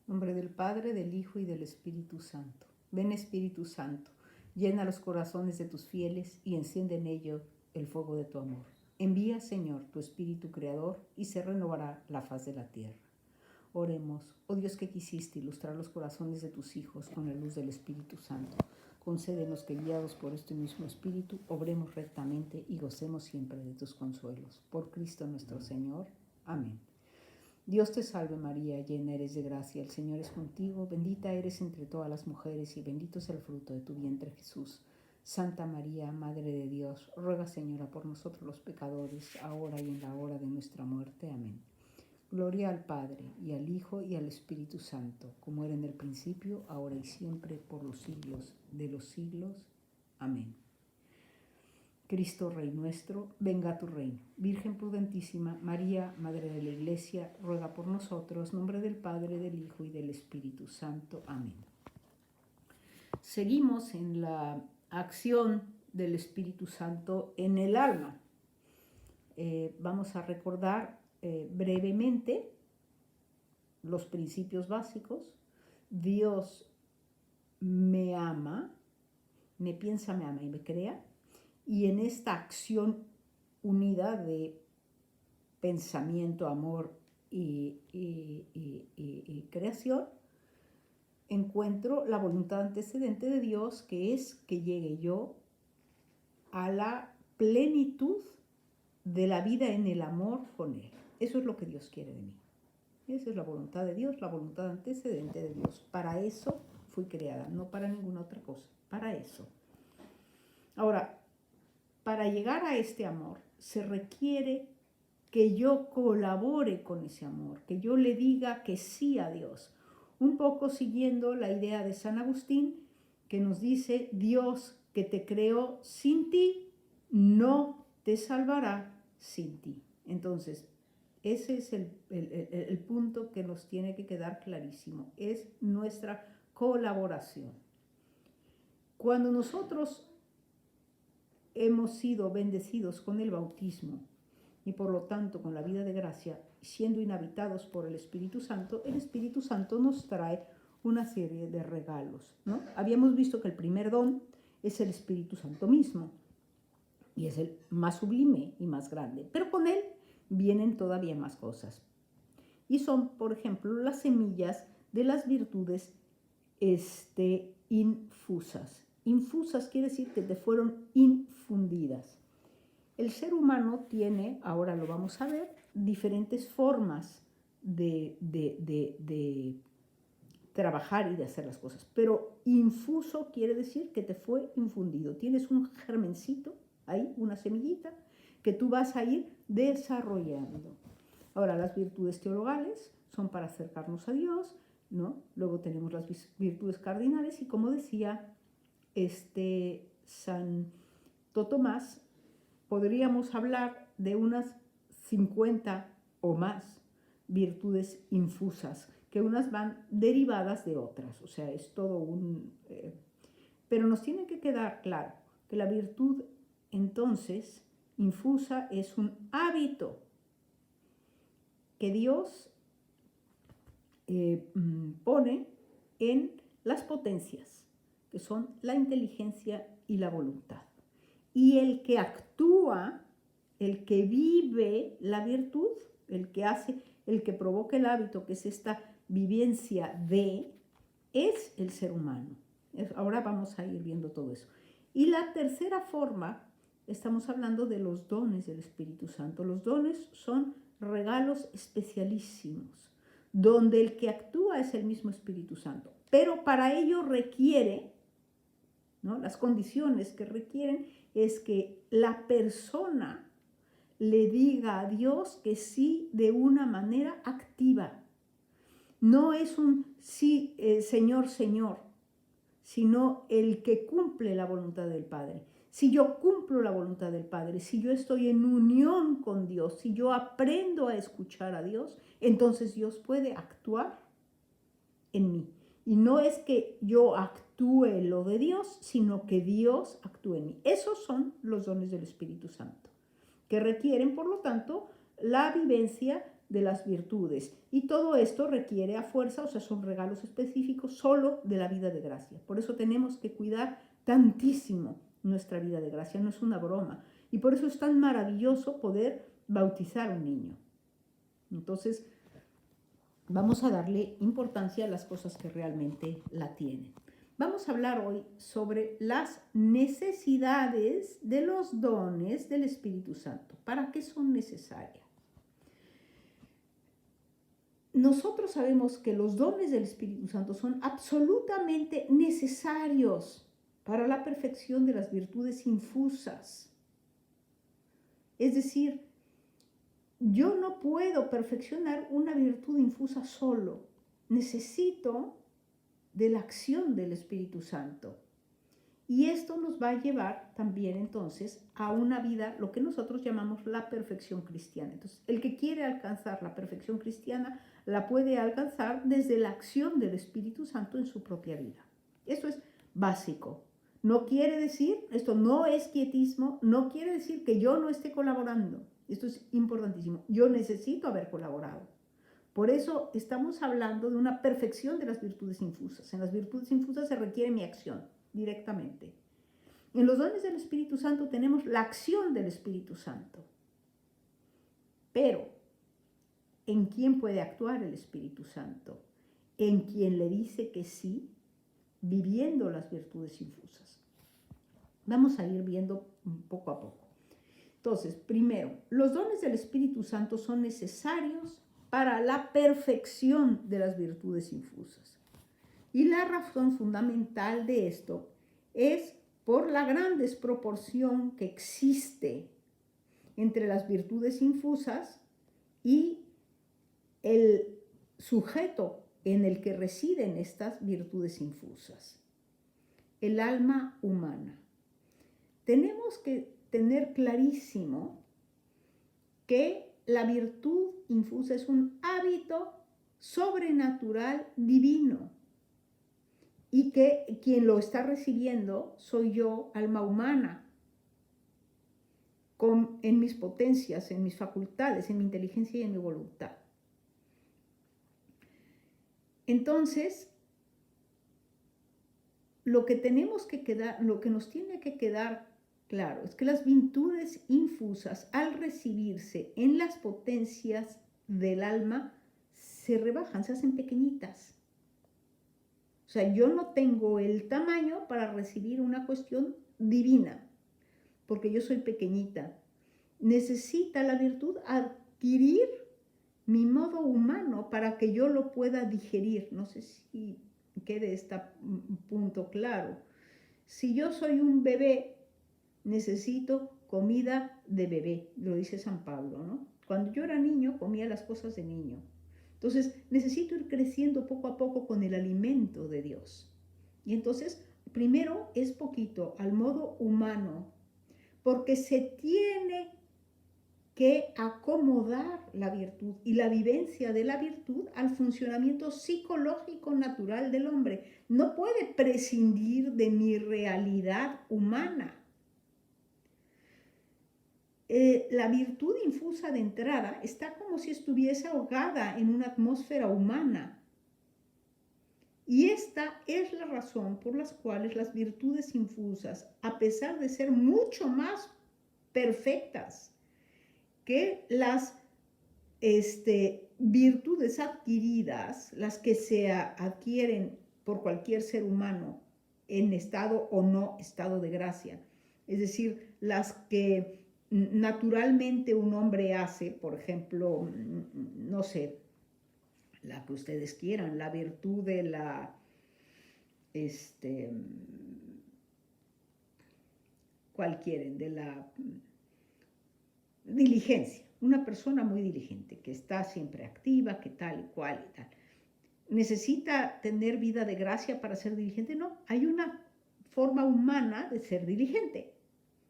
En nombre del Padre, del Hijo y del Espíritu Santo. Ven, Espíritu Santo, llena los corazones de tus fieles y enciende en ellos el fuego de tu amor. Envía, Señor, tu Espíritu Creador y se renovará la faz de la tierra. Oremos, oh Dios que quisiste ilustrar los corazones de tus hijos con la luz del Espíritu Santo. Concédenos que, guiados por este mismo Espíritu, obremos rectamente y gocemos siempre de tus consuelos. Por Cristo nuestro Señor. Amén. Dios te salve María, llena eres de gracia, el Señor es contigo, bendita eres entre todas las mujeres y bendito es el fruto de tu vientre Jesús. Santa María, Madre de Dios, ruega Señora por nosotros los pecadores, ahora y en la hora de nuestra muerte. Amén. Gloria al Padre, y al Hijo, y al Espíritu Santo, como era en el principio, ahora y siempre, por los siglos de los siglos. Amén. Cristo Rey nuestro, venga a tu reino. Virgen prudentísima, María, Madre de la Iglesia, ruega por nosotros, en nombre del Padre, del Hijo y del Espíritu Santo. Amén. Seguimos en la acción del Espíritu Santo en el alma. Vamos a recordar brevemente los principios básicos. Dios me ama, me piensa, me ama y me crea. Y en esta acción unida de pensamiento, amor y creación, encuentro la voluntad antecedente de Dios, que es que llegue yo a la plenitud de la vida en el amor con Él. Eso es lo que Dios quiere de mí. Esa es la voluntad de Dios, la voluntad antecedente de Dios. Para eso fui creada, no para ninguna otra cosa, para eso. Ahora, para llegar a este amor se requiere que yo colabore con ese amor, que yo le diga que sí a Dios. Un poco siguiendo la idea de San Agustín, que nos dice: Dios que te creó sin ti, no te salvará sin ti. Entonces, ese es el punto que nos tiene que quedar clarísimo, es nuestra colaboración. Cuando nosotros hemos sido bendecidos con el bautismo y por lo tanto con la vida de gracia, siendo inhabitados por el Espíritu Santo nos trae una serie de regalos, ¿no? Habíamos visto que el primer don es el Espíritu Santo mismo y es el más sublime y más grande, pero con él vienen todavía más cosas. Y son, por ejemplo, las semillas de las virtudes infusas. Infusas quiere decir que te fueron infundidas. El ser humano tiene, ahora lo vamos a ver, diferentes formas de trabajar y de hacer las cosas. Pero infuso quiere decir que te fue infundido. Tienes un germencito ahí, una semillita, que tú vas a ir desarrollando. Ahora, las virtudes teologales son para acercarnos a Dios, ¿no? Luego tenemos las virtudes cardinales y, como decía Santo Tomás, podríamos hablar de unas 50 o más virtudes infusas, que unas van derivadas de otras, o sea, es todo un... pero nos tiene que quedar claro que la virtud, entonces, infusa es un hábito que Dios pone en las potencias, que son la inteligencia y la voluntad. Y el que actúa, el que vive la virtud, el que hace, el que provoca el hábito, que es esta vivencia es el ser humano. Ahora vamos a ir viendo todo eso. Y la tercera forma, estamos hablando de los dones del Espíritu Santo. Los dones son regalos especialísimos, donde el que actúa es el mismo Espíritu Santo. Pero para ello requiere, ¿no? Las condiciones que requieren es que la persona le diga a Dios que sí de una manera activa. No es un sí, Señor, Señor, sino el que cumple la voluntad del Padre. Si yo cumplo la voluntad del Padre, si yo estoy en unión con Dios, si yo aprendo a escuchar a Dios, entonces Dios puede actuar en mí. Y no es que yo actúe lo de Dios, sino que Dios actúe en mí. Esos son los dones del Espíritu Santo, que requieren, por lo tanto, la vivencia de las virtudes. Y todo esto requiere a fuerza, o sea, son regalos específicos solo de la vida de gracia. Por eso tenemos que cuidar tantísimo nuestra vida de gracia, no es una broma. Y por eso es tan maravilloso poder bautizar a un niño. Entonces, vamos a darle importancia a las cosas que realmente la tienen. Vamos a hablar hoy sobre las necesidades de los dones del Espíritu Santo. ¿Para qué son necesarias? Nosotros sabemos que los dones del Espíritu Santo son absolutamente necesarios para la perfección de las virtudes infusas. Es decir, yo no puedo perfeccionar una virtud infusa solo. Necesito de la acción del Espíritu Santo. Y esto nos va a llevar también entonces a una vida, lo que nosotros llamamos la perfección cristiana. Entonces, el que quiere alcanzar la perfección cristiana la puede alcanzar desde la acción del Espíritu Santo en su propia vida. Esto es básico. No quiere decir, esto no es quietismo, no quiere decir que yo no esté colaborando. Esto es importantísimo. Yo necesito haber colaborado. Por eso estamos hablando de una perfección de las virtudes infusas. En las virtudes infusas se requiere mi acción directamente. En los dones del Espíritu Santo tenemos la acción del Espíritu Santo. Pero, ¿en quién puede actuar el Espíritu Santo? En quien le dice que sí, viviendo las virtudes infusas. Vamos a ir viendo poco a poco. Entonces, primero, los dones del Espíritu Santo son necesarios para la perfección de las virtudes infusas. Y la razón fundamental de esto es por la gran desproporción que existe entre las virtudes infusas y el sujeto en el que residen estas virtudes infusas, el alma humana. Tenemos que tener clarísimo que la virtud infusa es un hábito sobrenatural divino y que quien lo está recibiendo soy yo, alma humana, en mis potencias, en mis facultades, en mi inteligencia y en mi voluntad. Entonces, lo que nos tiene que quedar claro es que las virtudes infusas, al recibirse en las potencias del alma, se rebajan, se hacen pequeñitas. O sea, yo no tengo el tamaño para recibir una cuestión divina, porque yo soy pequeñita. Necesita la virtud adquirir mi modo humano para que yo lo pueda digerir. No sé si quede este punto claro. Si yo soy un bebé, necesito comida de bebé, lo dice San Pablo, ¿no? Cuando yo era niño, comía las cosas de niño. Entonces, necesito ir creciendo poco a poco con el alimento de Dios. Y entonces, primero es poquito, al modo humano, porque se tiene que acomodar la virtud y la vivencia de la virtud al funcionamiento psicológico natural del hombre. No puede prescindir de mi realidad humana. La virtud infusa de entrada está como si estuviese ahogada en una atmósfera humana. Y esta es la razón por las cuales las virtudes infusas, a pesar de ser mucho más perfectas que las virtudes adquiridas, las que se adquieren por cualquier ser humano en estado o no estado de gracia, es decir, las que naturalmente un hombre hace, por ejemplo, no sé, la que ustedes quieran, la virtud de la, ¿cuál quieren? De la diligencia, una persona muy diligente, que está siempre activa, que tal y cual y tal. ¿Necesita tener vida de gracia para ser diligente? No, hay una forma humana de ser diligente,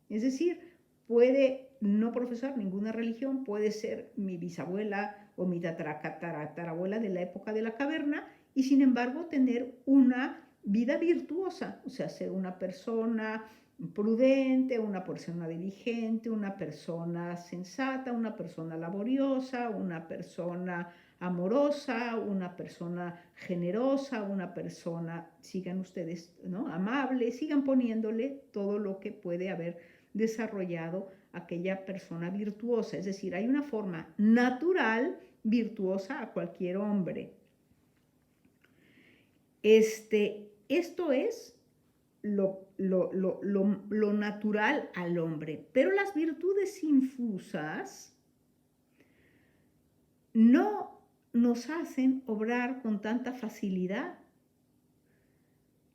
es decir, puede no profesar ninguna religión, puede ser mi bisabuela o mi tatarabuela de la época de la caverna y sin embargo tener una vida virtuosa, o sea, ser una persona prudente, una persona diligente, una persona sensata, una persona laboriosa, una persona amorosa, una persona generosa, una persona, sigan ustedes, ¿no? Amable, sigan poniéndole todo lo que puede haber desarrollado aquella persona virtuosa. Es decir, hay una forma natural virtuosa a cualquier hombre. Esto es lo natural al hombre, pero las virtudes infusas no nos hacen obrar con tanta facilidad,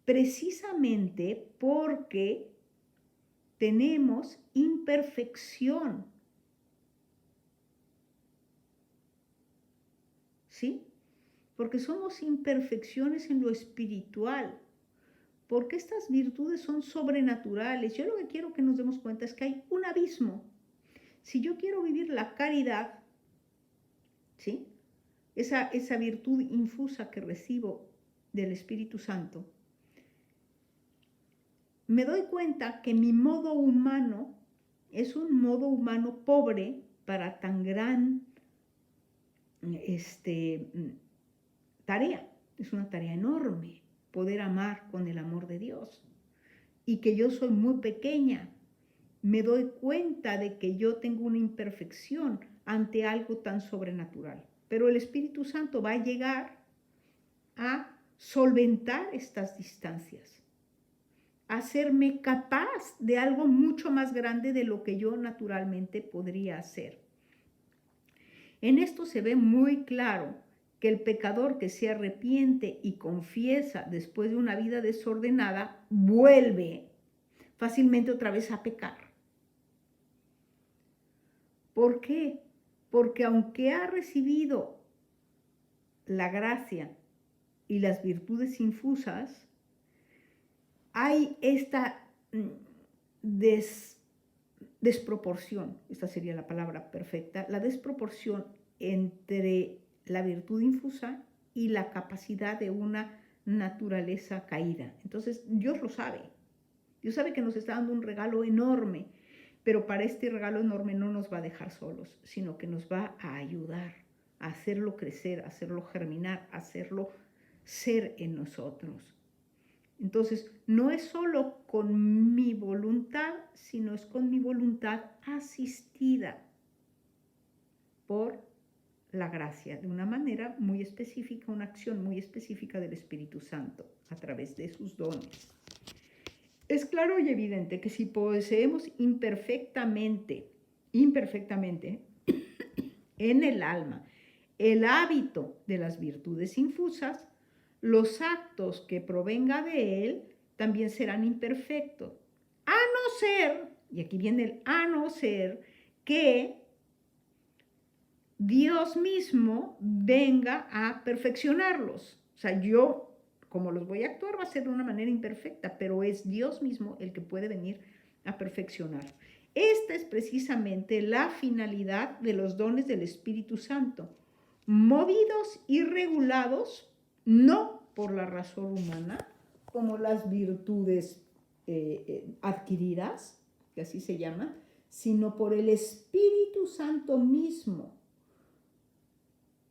precisamente porque tenemos imperfección, ¿sí? Porque somos imperfecciones en lo espiritual, porque estas virtudes son sobrenaturales. Yo lo que quiero que nos demos cuenta es que hay un abismo. Si yo quiero vivir la caridad, ¿sí? Esa virtud infusa que recibo del Espíritu Santo, me doy cuenta que mi modo humano es un modo humano pobre para tan gran tarea. Es una tarea enorme poder amar con el amor de Dios. Y que yo soy muy pequeña. Me doy cuenta de que yo tengo una imperfección ante algo tan sobrenatural. Pero el Espíritu Santo va a llegar a solventar estas distancias, a hacerme capaz de algo mucho más grande de lo que yo naturalmente podría hacer. En esto se ve muy claro que el pecador que se arrepiente y confiesa después de una vida desordenada vuelve fácilmente otra vez a pecar. ¿Por qué? Porque aunque ha recibido la gracia y las virtudes infusas, hay esta desproporción, esta sería la palabra perfecta, la desproporción entre la virtud infusa y la capacidad de una naturaleza caída. Entonces, Dios lo sabe. Dios sabe que nos está dando un regalo enorme, pero para este regalo enorme no nos va a dejar solos, sino que nos va a ayudar a hacerlo crecer, a hacerlo germinar, a hacerlo ser en nosotros. Entonces, no es solo con mi voluntad, sino es con mi voluntad asistida por la gracia, de una manera muy específica, una acción muy específica del Espíritu Santo a través de sus dones. Es claro y evidente que si poseemos imperfectamente en el alma el hábito de las virtudes infusas, los actos que provenga de él también serán imperfectos, a no ser, y aquí viene el a no ser, que Dios mismo venga a perfeccionarlos. O sea, yo, como los voy a actuar, va a ser de una manera imperfecta, pero es Dios mismo el que puede venir a perfeccionar. Esta es precisamente la finalidad de los dones del Espíritu Santo, movidos y regulados no por la razón humana, como las virtudes adquiridas, que así se llaman, sino por el Espíritu Santo mismo.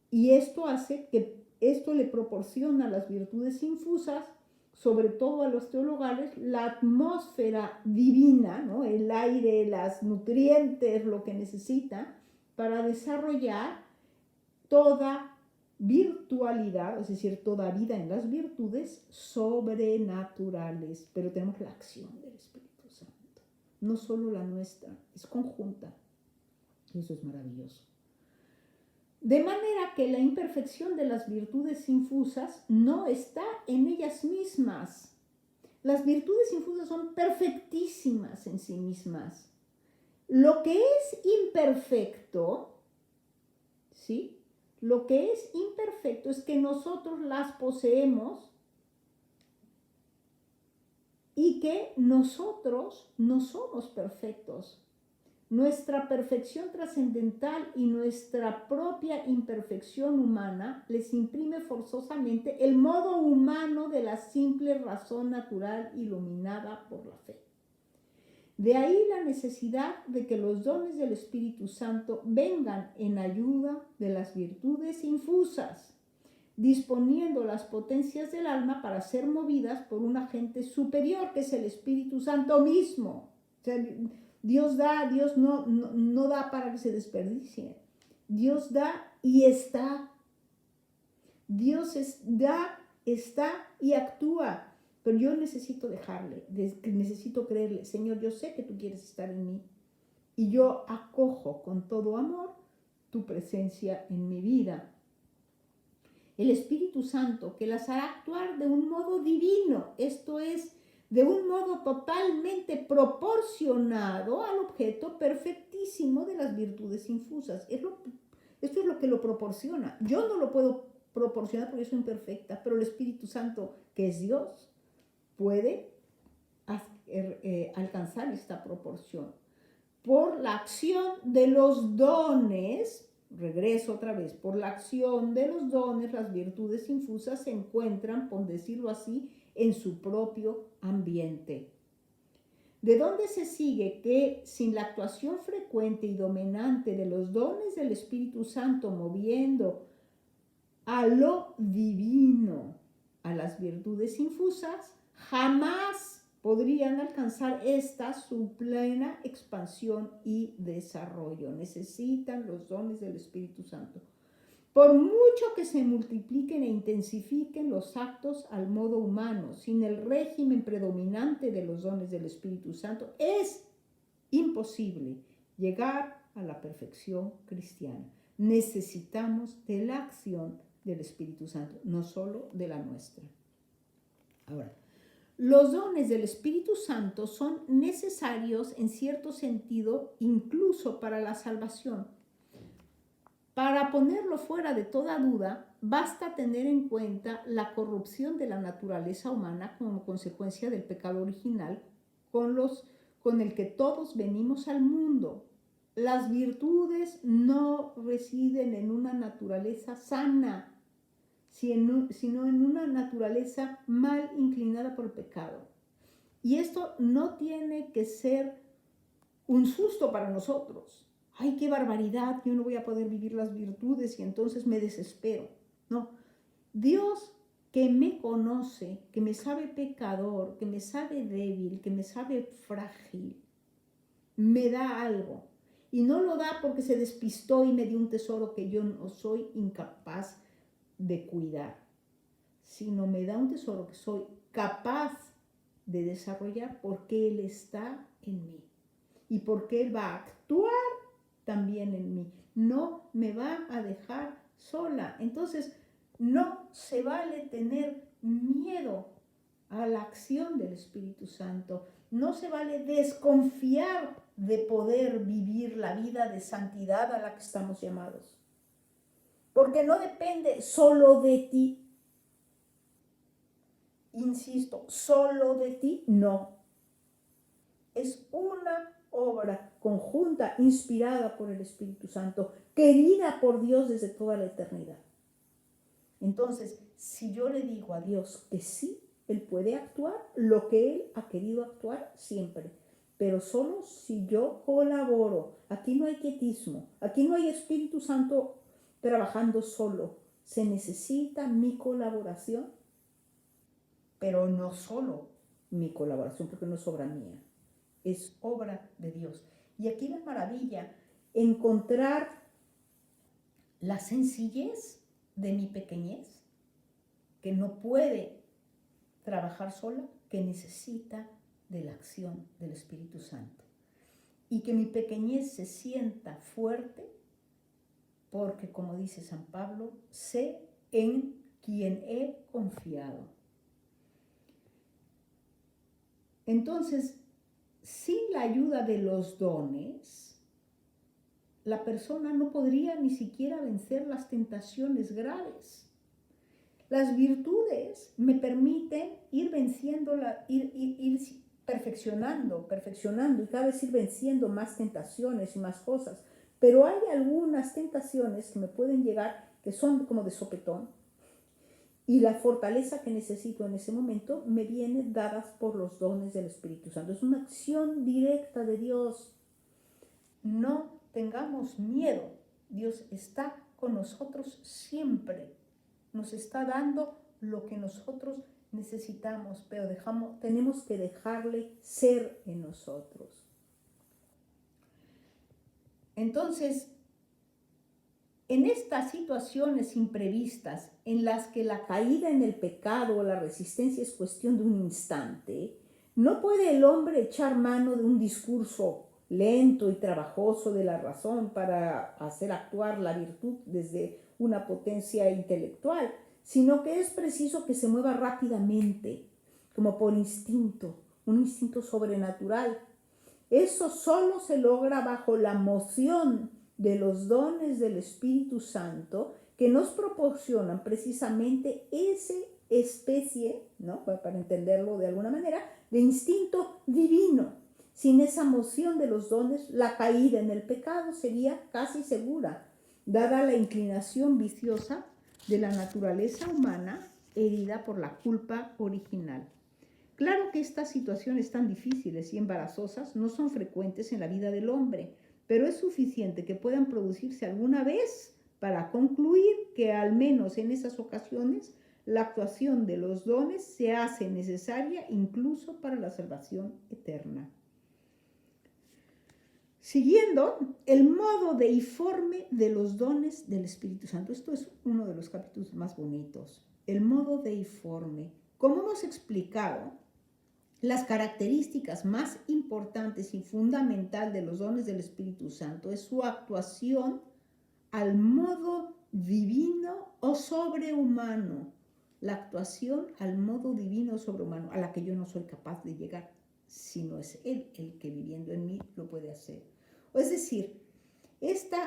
Y esto hace que esto le proporciona a las virtudes infusas, sobre todo a los teologales, la atmósfera divina, ¿no? El aire, las nutrientes, lo que necesita para desarrollar toda virtualidad, es decir, toda vida en las virtudes sobrenaturales. Pero tenemos la acción del Espíritu Santo, no solo la nuestra, es conjunta. Eso es maravilloso. De manera que la imperfección de las virtudes infusas no está en ellas mismas. Las virtudes infusas son perfectísimas en sí mismas. Lo que es imperfecto, ¿sí? Lo que es imperfecto es que nosotros las poseemos y que nosotros no somos perfectos. Nuestra perfección trascendental y nuestra propia imperfección humana les imprime forzosamente el modo humano de la simple razón natural iluminada por la fe. De ahí la necesidad de que los dones del Espíritu Santo vengan en ayuda de las virtudes infusas, disponiendo las potencias del alma para ser movidas por un agente superior, que es el Espíritu Santo mismo. O sea, Dios da, Dios no da para que se desperdicie. Dios da y está. Dios da, está y actúa. Pero yo necesito dejarle, necesito creerle. Señor, yo sé que tú quieres estar en mí. Y yo acojo con todo amor tu presencia en mi vida. El Espíritu Santo que las hará actuar de un modo divino, esto es, de un modo totalmente proporcionado al objeto perfectísimo de las virtudes infusas. Esto es lo que lo proporciona. Yo no lo puedo proporcionar porque soy imperfecta, pero el Espíritu Santo, que es Dios, puede alcanzar esta proporción. Por la acción de los dones, regreso otra vez, por la acción de los dones, las virtudes infusas se encuentran, por decirlo así, en su propio ambiente. ¿De dónde se sigue que sin la actuación frecuente y dominante de los dones del Espíritu Santo moviendo a lo divino, a las virtudes infusas, jamás podrían alcanzar su plena expansión y desarrollo? Necesitan los dones del Espíritu Santo. Por mucho que se multipliquen e intensifiquen los actos al modo humano, sin el régimen predominante de los dones del Espíritu Santo, es imposible llegar a la perfección cristiana. Necesitamos de la acción del Espíritu Santo, no solo de la nuestra. Ahora, los dones del Espíritu Santo son necesarios en cierto sentido incluso para la salvación. Para ponerlo fuera de toda duda, basta tener en cuenta la corrupción de la naturaleza humana como consecuencia del pecado original con el que todos venimos al mundo. Las virtudes no residen en una naturaleza sana, sino en una naturaleza mal inclinada por el pecado. Y esto no tiene que ser un susto para nosotros. ¡Ay, qué barbaridad! Yo no voy a poder vivir las virtudes y entonces me desespero. No, Dios, que me conoce, que me sabe pecador, que me sabe débil, que me sabe frágil, me da algo. Y no lo da porque se despistó y me dio un tesoro que yo no soy incapaz de cuidar, sino me da un tesoro que soy capaz de desarrollar porque Él está en mí y porque Él va a actuar también en mí. No me va a dejar sola. Entonces, no se vale tener miedo a la acción del Espíritu Santo. No se vale desconfiar de poder vivir la vida de santidad a la que estamos llamados. Porque no depende solo de ti. Insisto, solo de ti, no. Es una obra conjunta, inspirada por el Espíritu Santo, querida por Dios desde toda la eternidad. Entonces, si yo le digo a Dios que sí, Él puede actuar lo que Él ha querido actuar siempre, pero solo si yo colaboro. Aquí no hay quietismo, aquí no hay Espíritu Santo trabajando solo. Se necesita mi colaboración, pero no solo mi colaboración, porque no es obra mía, es obra de Dios. Y aquí la maravilla, encontrar la sencillez de mi pequeñez, que no puede trabajar sola, que necesita de la acción del Espíritu Santo. Y que mi pequeñez se sienta fuerte, porque como dice San Pablo, sé en quien he confiado. Entonces, sin la ayuda de los dones, la persona no podría ni siquiera vencer las tentaciones graves. Las virtudes me permiten ir venciendo, ir perfeccionando y cada vez ir venciendo más tentaciones y más cosas. Pero hay algunas tentaciones que me pueden llegar que son como de sopetón y la fortaleza que necesito en ese momento me viene dadas por los dones del Espíritu Santo. Es una acción directa de Dios. No tengamos miedo. Dios está con nosotros siempre. Nos está dando lo que nosotros necesitamos, pero tenemos que dejarle ser en nosotros. Entonces, en estas situaciones imprevistas en las que la caída en el pecado o la resistencia es cuestión de un instante, no puede el hombre echar mano de un discurso lento y trabajoso de la razón para hacer actuar la virtud desde una potencia intelectual, sino que es preciso que se mueva rápidamente, como por instinto, un instinto sobrenatural. Eso solo se logra bajo la moción de los dones del Espíritu Santo que nos proporcionan precisamente esa especie, ¿no?, para entenderlo de alguna manera, de instinto divino. Sin esa moción de los dones, la caída en el pecado sería casi segura, dada la inclinación viciosa de la naturaleza humana herida por la culpa original. Claro que estas situaciones tan difíciles y embarazosas no son frecuentes en la vida del hombre, pero es suficiente que puedan producirse alguna vez para concluir que al menos en esas ocasiones la actuación de los dones se hace necesaria incluso para la salvación eterna. Siguiendo el modo deiforme de los dones del Espíritu Santo. Esto es uno de los capítulos más bonitos. El modo deiforme. Como hemos explicado, las características más importantes y fundamental de los dones del Espíritu Santo es su actuación al modo divino o sobrehumano. La actuación al modo divino o sobrehumano, a la que yo no soy capaz de llegar, sino es Él el que viviendo en mí lo puede hacer. Es decir, este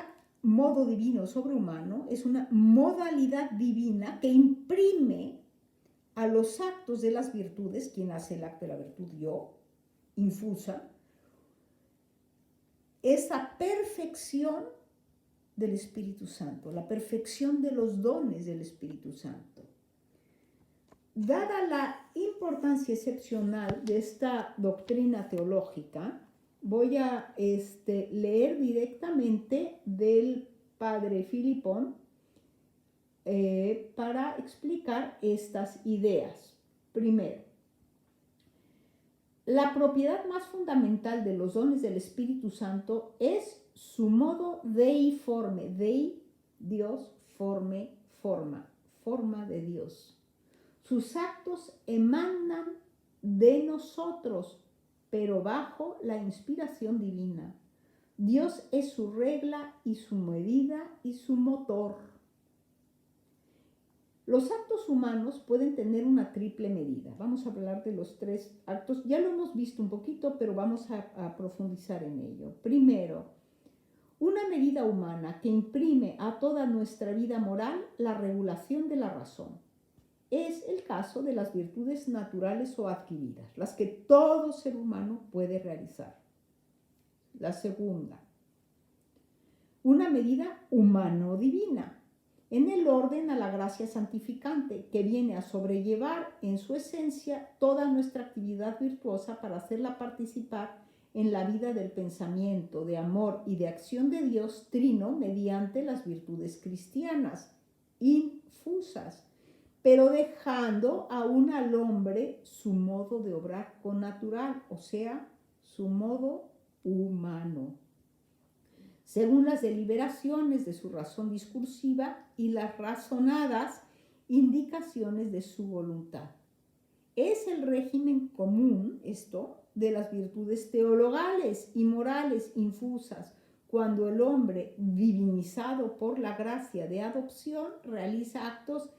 modo divino sobrehumano es una modalidad divina que imprime a los actos de las virtudes, quien hace el acto de la virtud, yo, infusa, esa perfección del Espíritu Santo, la perfección de los dones del Espíritu Santo. Dada la importancia excepcional de esta doctrina teológica, voy a leer directamente del padre Filipón para explicar estas ideas. Primero, la propiedad más fundamental de los dones del Espíritu Santo es su modo deiforme. Dei, Dios, forme, forma, forma de Dios. Sus actos emanan de nosotros, pero bajo la inspiración divina. Dios es su regla y su medida y su motor. Los actos humanos pueden tener una triple medida. Vamos a hablar de los 3 actos. Ya lo hemos visto un poquito, pero vamos a profundizar en ello. Primero, una medida humana que imprime a toda nuestra vida moral la regulación de la razón. Es el caso de las virtudes naturales o adquiridas, las que todo ser humano puede realizar. La segunda, una medida humano-divina, en el orden a la gracia santificante, que viene a sobrellevar en su esencia toda nuestra actividad virtuosa para hacerla participar en la vida del pensamiento, de amor y de acción de Dios trino mediante las virtudes cristianas, infusas, pero dejando aún al hombre su modo de obrar connatural, o sea, su modo humano, según las deliberaciones de su razón discursiva y las razonadas indicaciones de su voluntad. Es el régimen común, esto, de las virtudes teologales y morales infusas, cuando el hombre, divinizado por la gracia de adopción, realiza actos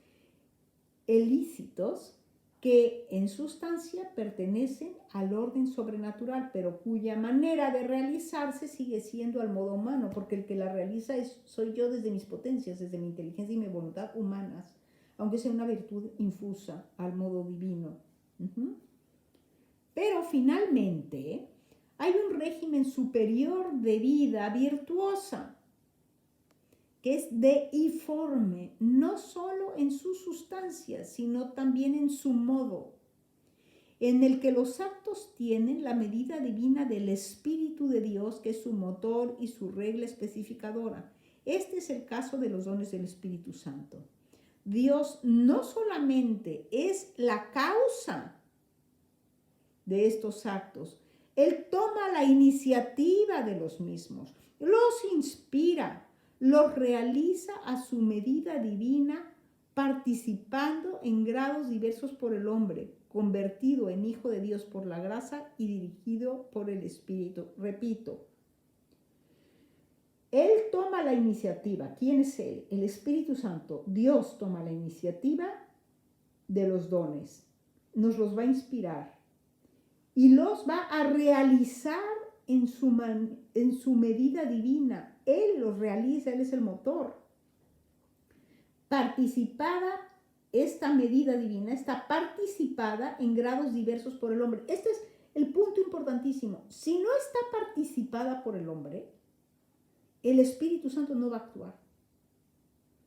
ilícitos que en sustancia pertenecen al orden sobrenatural, pero cuya manera de realizarse sigue siendo al modo humano, porque el que la realiza soy yo desde mis potencias, desde mi inteligencia y mi voluntad humanas, aunque sea una virtud infusa al modo divino. Pero finalmente hay un régimen superior de vida virtuosa que es deiforme, no solo en su sustancia, sino también en su modo, en el que los actos tienen la medida divina del Espíritu de Dios, que es su motor y su regla especificadora. Este es el caso de los dones del Espíritu Santo. Dios no solamente es la causa de estos actos, Él toma la iniciativa de los mismos, los inspira, los realiza a su medida divina, participando en grados diversos por el hombre, convertido en hijo de Dios por la gracia y dirigido por el Espíritu. Repito, Él toma la iniciativa. ¿Quién es Él? El Espíritu Santo. Dios toma la iniciativa de los dones. Nos los va a inspirar y los va a realizar en su medida divina. Él los realiza, Él es el motor. Participada esta medida divina, está participada en grados diversos por el hombre. Este es el punto importantísimo. Si no está participada por el hombre, el Espíritu Santo no va a actuar.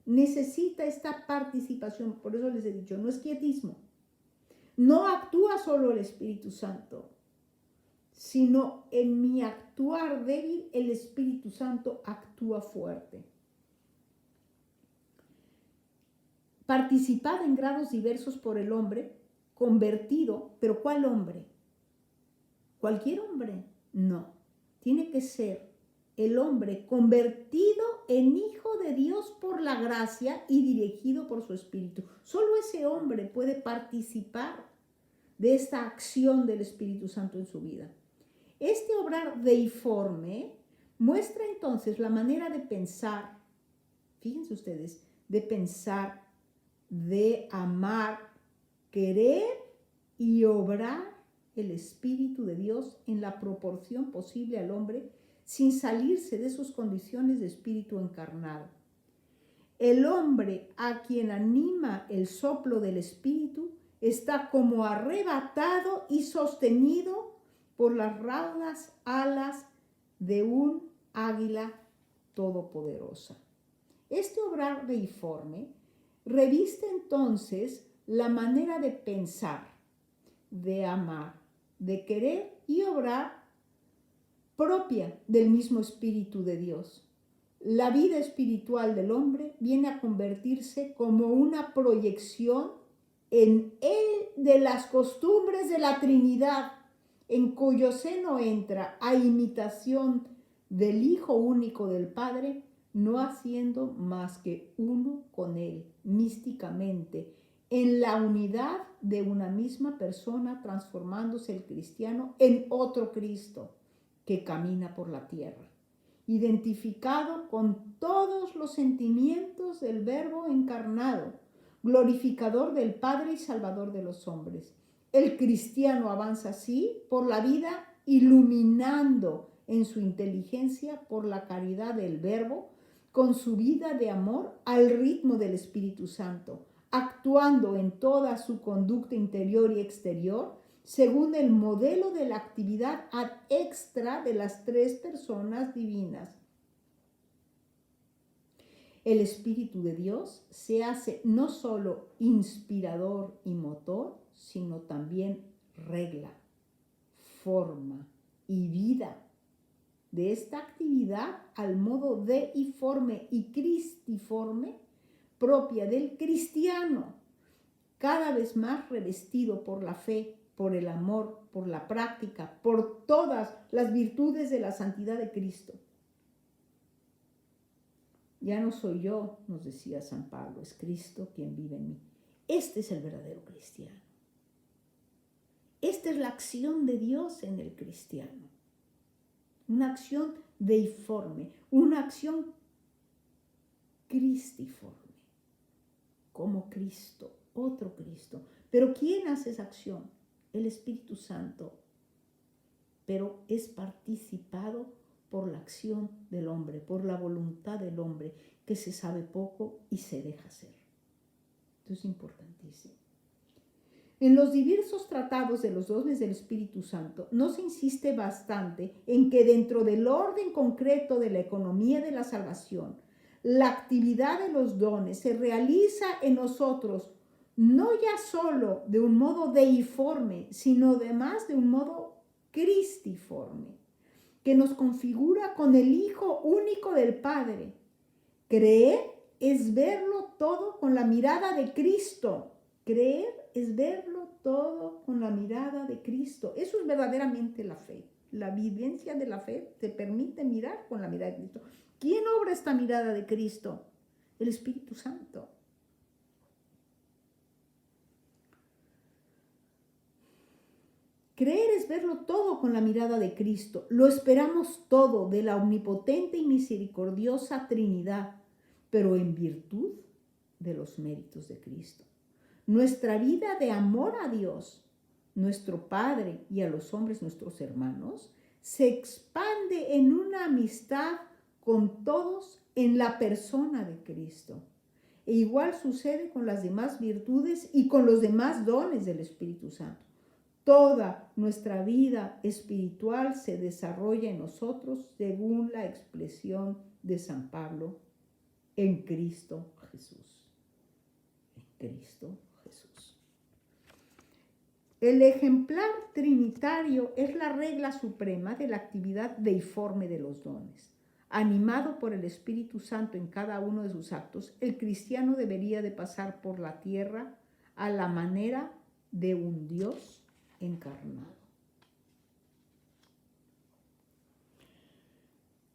Necesita esta participación. Por eso les he dicho, no es quietismo. No actúa solo el Espíritu Santo, sino en mi actuar débil, el Espíritu Santo actúa fuerte. Participada en grados diversos por el hombre, convertido, pero ¿cuál hombre? ¿Cualquier hombre? No, tiene que ser el hombre convertido en hijo de Dios por la gracia y dirigido por su Espíritu. Solo ese hombre puede participar de esta acción del Espíritu Santo en su vida. Este obrar deiforme muestra entonces la manera de pensar, fíjense ustedes, de pensar, de amar, querer y obrar el Espíritu de Dios en la proporción posible al hombre sin salirse de sus condiciones de espíritu encarnado. El hombre a quien anima el soplo del Espíritu está como arrebatado y sostenido por las raudas alas de un águila todopoderosa. Este obrar deiforme reviste entonces la manera de pensar, de amar, de querer y obrar propia del mismo Espíritu de Dios. La vida espiritual del hombre viene a convertirse como una proyección en él de las costumbres de la Trinidad, en cuyo seno entra a imitación del Hijo único del Padre, no haciendo más que uno con él, místicamente, en la unidad de una misma persona, transformándose el cristiano en otro Cristo que camina por la tierra, identificado con todos los sentimientos del Verbo encarnado, glorificador del Padre y Salvador de los hombres. El cristiano avanza así por la vida, iluminando en su inteligencia por la caridad del Verbo, con su vida de amor al ritmo del Espíritu Santo, actuando en toda su conducta interior y exterior según el modelo de la actividad ad extra de las tres personas divinas. El Espíritu de Dios se hace no solo inspirador y motor, sino también regla, forma y vida de esta actividad al modo deiforme y cristiforme propia del cristiano, cada vez más revestido por la fe, por el amor, por la práctica, por todas las virtudes de la santidad de Cristo. Ya no soy yo, nos decía San Pablo, es Cristo quien vive en mí. Este es el verdadero cristiano. Esta es la acción de Dios en el cristiano. Una acción deiforme, una acción cristiforme, como Cristo, otro Cristo. Pero ¿quién hace esa acción? El Espíritu Santo. Pero es participado por la acción del hombre, por la voluntad del hombre, que se sabe poco y se deja hacer. Esto es importantísimo. En los diversos tratados de los dones del Espíritu Santo no se insiste bastante en que dentro del orden concreto de la economía de la salvación, la actividad de los dones se realiza en nosotros, no ya solo de un modo deiforme, sino además de un modo cristiforme, que nos configura con el Hijo único del Padre. Creer es verlo todo con la mirada de Cristo. Creer es verlo todo con la mirada de Cristo. Eso es verdaderamente la fe. La vivencia de la fe te permite mirar con la mirada de Cristo. ¿Quién obra esta mirada de Cristo? El Espíritu Santo. Creer es verlo todo con la mirada de Cristo. Lo esperamos todo de la omnipotente y misericordiosa Trinidad, pero en virtud de los méritos de Cristo. Nuestra vida de amor a Dios, nuestro Padre, y a los hombres, nuestros hermanos, se expande en una amistad con todos en la persona de Cristo. E igual sucede con las demás virtudes y con los demás dones del Espíritu Santo. Toda nuestra vida espiritual se desarrolla en nosotros según la expresión de San Pablo, en Cristo Jesús. En Cristo Jesús. El ejemplar trinitario es la regla suprema de la actividad deiforme de los dones. Animado por el Espíritu Santo en cada uno de sus actos, el cristiano debería de pasar por la tierra a la manera de un Dios encarnado.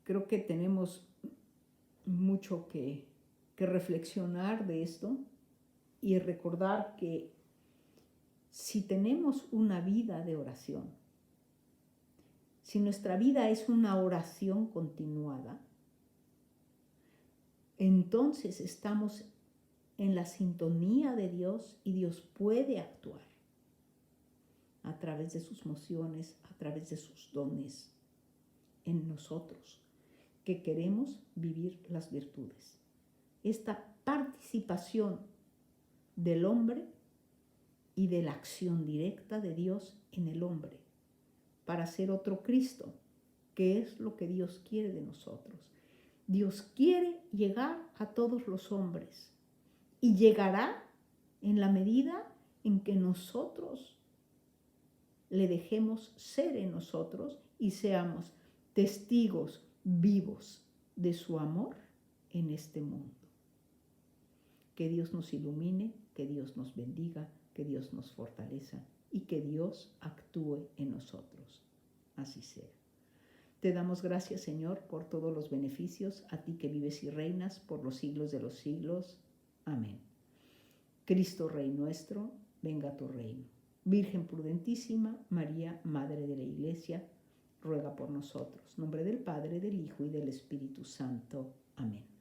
Creo que tenemos mucho que reflexionar de esto y recordar que si tenemos una vida de oración, si nuestra vida es una oración continuada, entonces estamos en la sintonía de Dios y Dios puede actuar a través de sus mociones, a través de sus dones en nosotros, que queremos vivir las virtudes. Esta participación del hombre y de la acción directa de Dios en el hombre para ser otro Cristo, que es lo que Dios quiere de nosotros. Dios quiere llegar a todos los hombres y llegará en la medida en que nosotros le dejemos ser en nosotros y seamos testigos vivos de su amor en este mundo. Que Dios nos ilumine, que Dios nos bendiga, que Dios nos fortaleza y que Dios actúe en nosotros. Así sea. Te damos gracias, Señor, por todos los beneficios, a ti que vives y reinas por los siglos de los siglos. Amén. Cristo Rey nuestro, venga a tu reino. Virgen prudentísima, María, Madre de la Iglesia, ruega por nosotros. En nombre del Padre, del Hijo y del Espíritu Santo. Amén.